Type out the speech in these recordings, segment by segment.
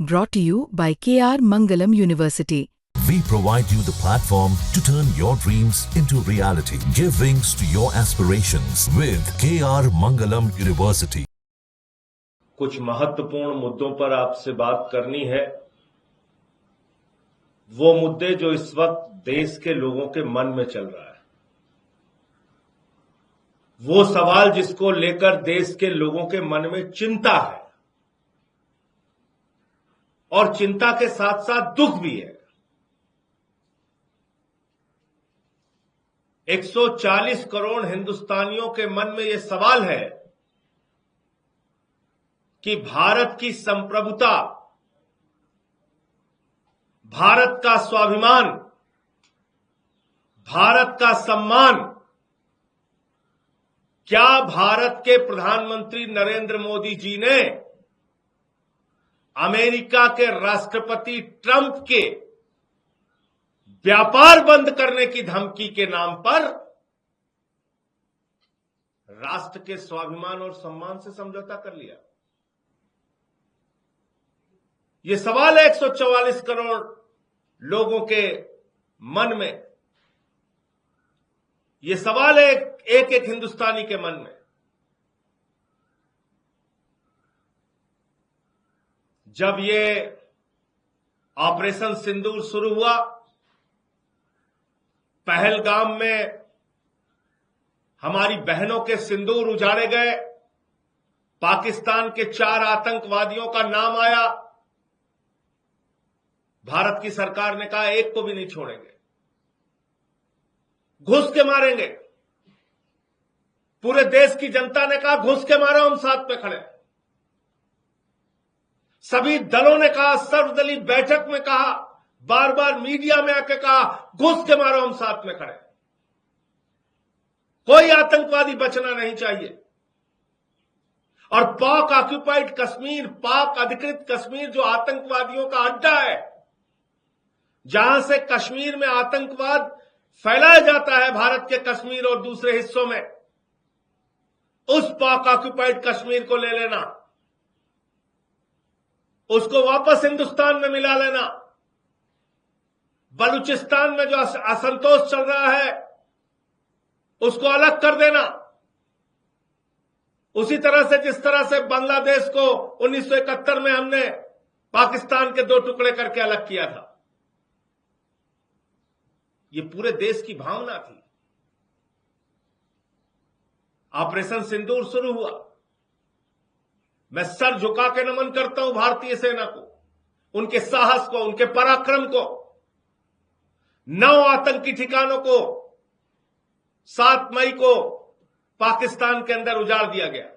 Brought to you by KR Mangalam University. We provide you the platform to turn your dreams into reality. Give wings to your aspirations with KR Mangalam University. कुछ महत्वपूर्ण मुद्दों पर आपसे बात करनी है। वो मुद्दे जो इस वक्त देश के लोगों के मन में चल रहा है, वो सवाल जिसको लेकर देश के लोगों के मन में चिंता है और चिंता के साथ साथ दुख भी है। 140 करोड़ हिंदुस्तानियों के मन में यह सवाल है कि भारत की संप्रभुता, भारत का स्वाभिमान, भारत का सम्मान क्या भारत के प्रधानमंत्री नरेंद्र मोदी जी ने अमेरिका के राष्ट्रपति ट्रंप के व्यापार बंद करने की धमकी के नाम पर राष्ट्र के स्वाभिमान और सम्मान से समझौता कर लिया? यह सवाल है 144 करोड़ लोगों के मन में। यह सवाल है एक एक हिंदुस्तानी के मन में। जब ये ऑपरेशन सिंदूर शुरू हुआ, पहलगाम में हमारी बहनों के सिंदूर उजाड़े गए, पाकिस्तान के 4 आतंकवादियों का नाम आया, भारत की सरकार ने कहा एक को भी नहीं छोड़ेंगे, घुस के मारेंगे। पूरे देश की जनता ने कहा घुस के मारो, हम साथ में खड़े। सभी दलों ने कहा, सर्वदलीय बैठक में कहा, बार बार मीडिया में आके कहा घुस के मारो, हम साथ में खड़े। कोई आतंकवादी बचना नहीं चाहिए। और पाक ऑक्युपाइड कश्मीर, पाक अधिकृत कश्मीर जो आतंकवादियों का अड्डा है, जहां से कश्मीर में आतंकवाद फैलाया जाता है, भारत के कश्मीर और दूसरे हिस्सों में, उस पाक ऑक्युपाइड कश्मीर को ले लेना, उसको वापस हिंदुस्तान में मिला लेना। बलूचिस्तान में जो असंतोष चल रहा है उसको अलग कर देना, उसी तरह से जिस तरह से बांग्लादेश को 1971 में हमने पाकिस्तान के 2 टुकड़े करके अलग किया था। ये पूरे देश की भावना थी। ऑपरेशन सिंदूर शुरू हुआ, मैं सर झुका के नमन करता हूं भारतीय सेना को, उनके साहस को, उनके पराक्रम को। 9 आतंकी ठिकानों को 7 मई को पाकिस्तान के अंदर उजाड़ दिया गया।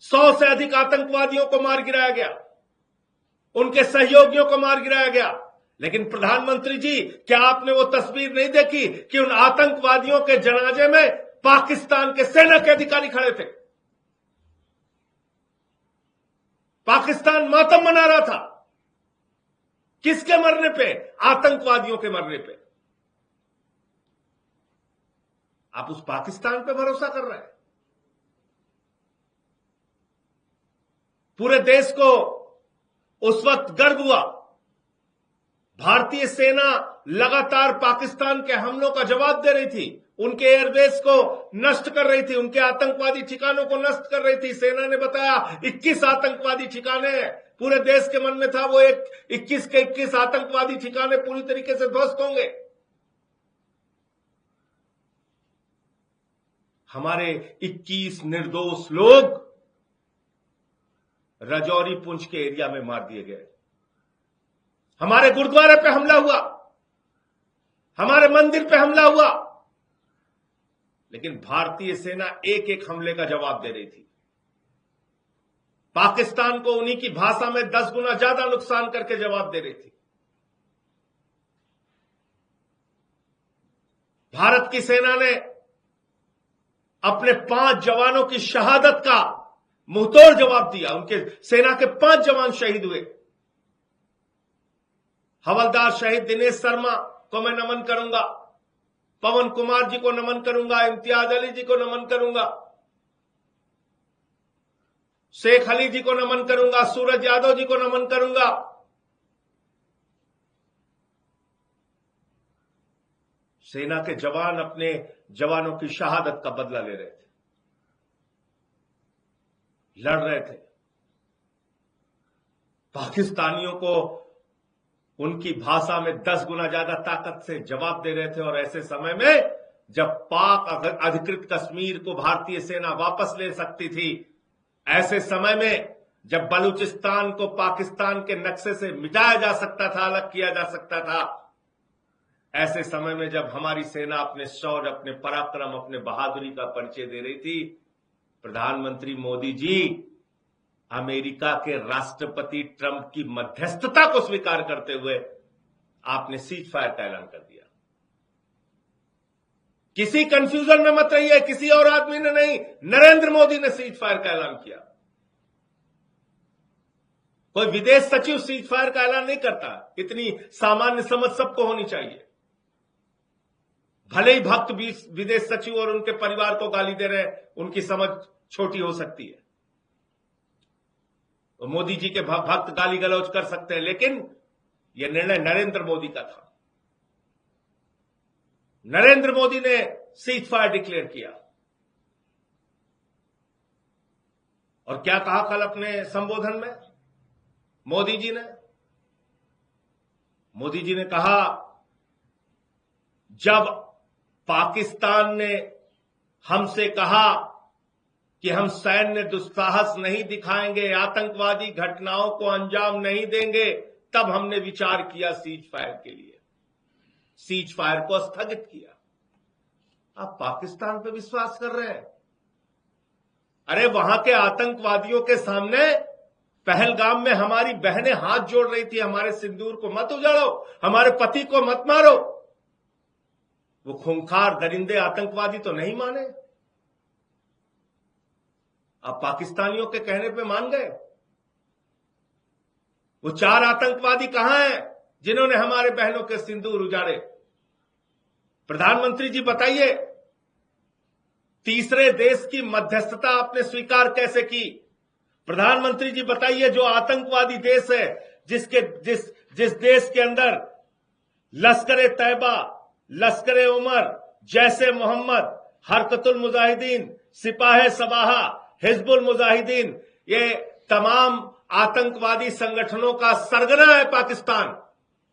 100 से अधिक आतंकवादियों को मार गिराया गया, उनके सहयोगियों को मार गिराया गया। लेकिन प्रधानमंत्री जी, क्या आपने वो तस्वीर नहीं देखी कि उन आतंकवादियों के जनाजे में पाकिस्तान के सेना के अधिकारी खड़े थे? पाकिस्तान मातम मना रहा था। किसके मरने पे? आतंकवादियों के मरने पे। आप उस पाकिस्तान पे भरोसा कर रहे हैं? पूरे देश को उस वक्त गर्व हुआ। भारतीय सेना लगातार पाकिस्तान के हमलों का जवाब दे रही थी, उनके एयरबेस को नष्ट कर रही थी, उनके आतंकवादी ठिकानों को नष्ट कर रही थी। सेना ने बताया 21 आतंकवादी ठिकाने हैं। पूरे देश के मन में था वो 21 के 21 आतंकवादी ठिकाने पूरी तरीके से ध्वस्त होंगे। हमारे 21 निर्दोष लोग राजौरी पुंछ के एरिया में मार दिए गए। हमारे गुरुद्वारे पे हमला हुआ, हमारे मंदिर पे हमला हुआ, लेकिन भारतीय सेना एक एक हमले का जवाब दे रही थी। पाकिस्तान को उन्हीं की भाषा में 10 गुना ज्यादा नुकसान करके जवाब दे रही थी। भारत की सेना ने अपने 5 जवानों की शहादत का मुंहतोड़ जवाब दिया। उनके सेना के 5 जवान शहीद हुए। हवलदार शहीद दिनेश शर्मा को मैं नमन करूंगा, पवन कुमार जी को नमन करूंगा, इम्तियाज अली जी को नमन करूंगा। शेख अली जी को नमन करूंगा, सूरज यादव जी को नमन करूंगा। सेना के जवान अपने जवानों की शहादत का बदला ले रहे थे, लड़ रहे थे, पाकिस्तानियों को उनकी भाषा में 10 गुना ज्यादा ताकत से जवाब दे रहे थे। और ऐसे समय में जब पाक अधिकृत कश्मीर को भारतीय सेना वापस ले सकती थी, ऐसे समय में जब बलूचिस्तान को पाकिस्तान के नक्शे से मिटाया जा सकता था, अलग किया जा सकता था, ऐसे समय में जब हमारी सेना अपने शौर्य, अपने पराक्रम, अपने बहादुरी का परिचय दे रही थी, प्रधानमंत्री मोदी जी अमेरिका के राष्ट्रपति ट्रंप की मध्यस्थता को स्वीकार करते हुए आपने सीज फायर का ऐलान कर दिया। किसी कंफ्यूजन में मत रहिए, किसी और आदमी ने नहीं, नरेंद्र मोदी ने सीज फायर का ऐलान किया। कोई विदेश सचिव सीज फायर का ऐलान नहीं करता। इतनी सामान्य समझ सबको होनी चाहिए। भले ही भक्त विदेश सचिव और उनके परिवार को गाली दे रहे हैं, उनकी समझ छोटी हो सकती है, तो मोदी जी के भक्त गाली गलौज कर सकते हैं, लेकिन यह निर्णय नरेंद्र मोदी का था। नरेंद्र मोदी ने सीज फायर डिक्लेयर किया। और क्या कहा कल अपने संबोधन में मोदी जी ने कहा, जब पाकिस्तान ने हमसे कहा कि हम सैन्य दुस्साहस नहीं दिखाएंगे, आतंकवादी घटनाओं को अंजाम नहीं देंगे, तब हमने विचार किया सीज फायर के लिए, सीज फायर को स्थगित किया। आप पाकिस्तान पे विश्वास कर रहे हैं? अरे वहां के आतंकवादियों के सामने पहलगाम में हमारी बहनें हाथ जोड़ रही थी, हमारे सिंदूर को मत उजाड़ो, हमारे पति को मत मारो। वो खूंखार दरिंदे आतंकवादी तो नहीं माने। आप पाकिस्तानियों के कहने पे मान गए। वो 4 आतंकवादी कहां हैं जिन्होंने हमारे बहनों के सिंदूर उजाड़े? प्रधानमंत्री जी बताइए, तीसरे देश की मध्यस्थता आपने स्वीकार कैसे की? प्रधानमंत्री जी बताइए, जो आतंकवादी देश है, जिस देश के अंदर लश्कर तैयबा, लश्कर उमर, जैसे मोहम्मद, हरकतुल मुजाहिदीन, सिपाह सबाहा, हिजबुल मुजाहिदीन, ये तमाम आतंकवादी संगठनों का सरगना है पाकिस्तान।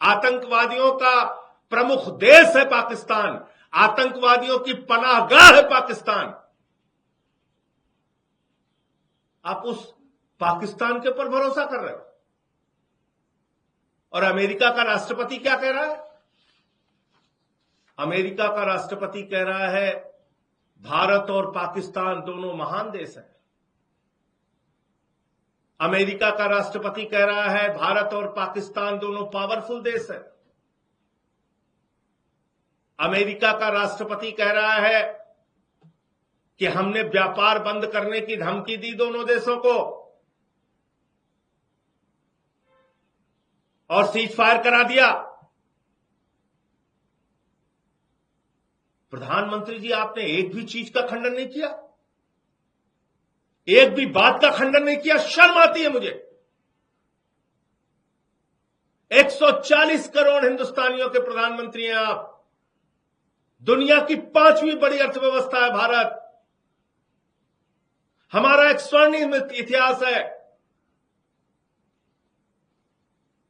आतंकवादियों का प्रमुख देश है पाकिस्तान। आतंकवादियों की पनाहगाह है पाकिस्तान। आप उस पाकिस्तान के ऊपर भरोसा कर रहे हो? और अमेरिका का राष्ट्रपति क्या कह रहा है? अमेरिका का राष्ट्रपति कह रहा है, भारत और पाकिस्तान दोनों महान देश हैं। अमेरिका का राष्ट्रपति कह रहा है, भारत और पाकिस्तान दोनों पावरफुल देश हैं। अमेरिका का राष्ट्रपति कह रहा है कि हमने व्यापार बंद करने की धमकी दी दोनों देशों को और सीज फायर करा दिया। प्रधानमंत्री जी, आपने एक भी चीज का खंडन नहीं किया, एक भी बात का खंडन नहीं किया। शर्म आती है मुझे। 140 करोड़ हिंदुस्तानियों के प्रधानमंत्री हैं आप। दुनिया की 5वीं बड़ी अर्थव्यवस्था है भारत। हमारा एक स्वर्णिम इतिहास है।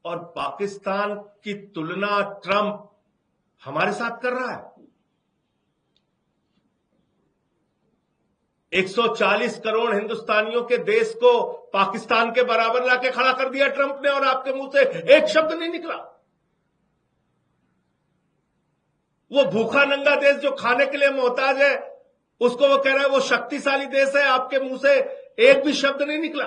और पाकिस्तान की तुलना ट्रंप हमारे साथ कर रहा है। 140 करोड़ हिंदुस्तानियों के देश को पाकिस्तान के बराबर लाके खड़ा कर दिया ट्रंप ने, और आपके मुंह से एक शब्द नहीं निकला। वो भूखा नंगा देश जो खाने के लिए मोहताज है, उसको वो कह रहा है वो शक्तिशाली देश है। आपके मुंह से एक भी शब्द नहीं निकला।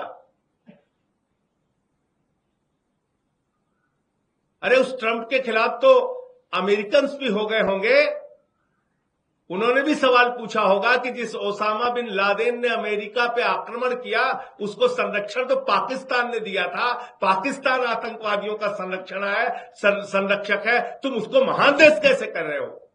अरे उस ट्रंप के खिलाफ तो अमेरिकन्स भी हो गए होंगे। उन्होंने भी सवाल पूछा होगा कि जिस ओसामा बिन लादेन ने अमेरिका पे आक्रमण किया, उसको संरक्षण तो पाकिस्तान ने दिया था। पाकिस्तान आतंकवादियों का संरक्षक है, तुम उसको महान देश कैसे कर रहे हो?